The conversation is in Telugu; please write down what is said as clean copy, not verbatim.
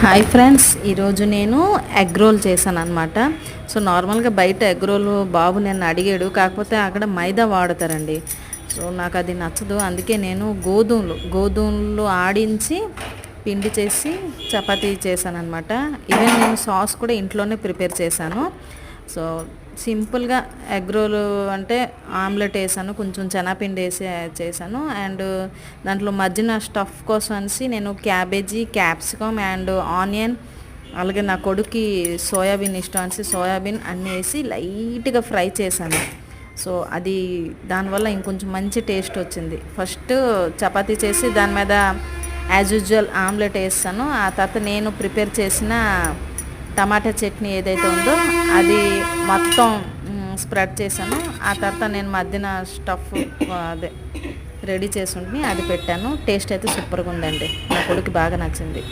హాయ్ ఫ్రెండ్స్, ఈరోజు నేను ఎగ్ రోల్ చేశాను అనమాట. సో నార్మల్గా బయట ఎగ్ రోల్ బాబు నన్ను అడిగాడు, కాకపోతే అక్కడ మైదా వాడతారండి. సో నాకు అది నచ్చదు. అందుకే నేను గోధుమలు ఆడించి పిండి చేసి చపాతీ చేశాను అనమాట. ఈవెన్ నేను సాస్ కూడా ఇంట్లోనే ప్రిపేర్ చేశాను. సో సింపుల్గా ఎగ్ రోల్ అంటే ఆమ్లెట్ వేసాను, కొంచెం శనగపిండి వేసి చేశాను. అండ్ దాంట్లో మధ్యన స్టఫ్ కోసం అనేసి నేను క్యాబేజీ, క్యాప్సికమ్ అండ్ ఆనియన్, అలాగే నా కొడుక్కి సోయాబీన్ ఇష్టం అనేసి సోయాబీన్ అన్నీ వేసి లైట్గా ఫ్రై చేశాను. సో అది దానివల్ల ఇంకొంచెం మంచి టేస్ట్ వచ్చింది. ఫస్ట్ చపాతీ చేసి దాని మీద యాజ్ యూజువల్ ఆమ్లెట్ వేస్తాను. ఆ తర్వాత నేను ప్రిపేర్ చేసిన టమాటా చట్నీ ఏదైతే ఉందో అది మొత్తం స్ప్రెడ్ చేశాను. ఆ తర్వాత నేను మధ్యన స్టఫ్ అదే రెడీ చేసి ఉంటే అది పెట్టాను. టేస్ట్ అయితే సూపర్గా ఉందండి, నా కొడుకు బాగా నచ్చింది.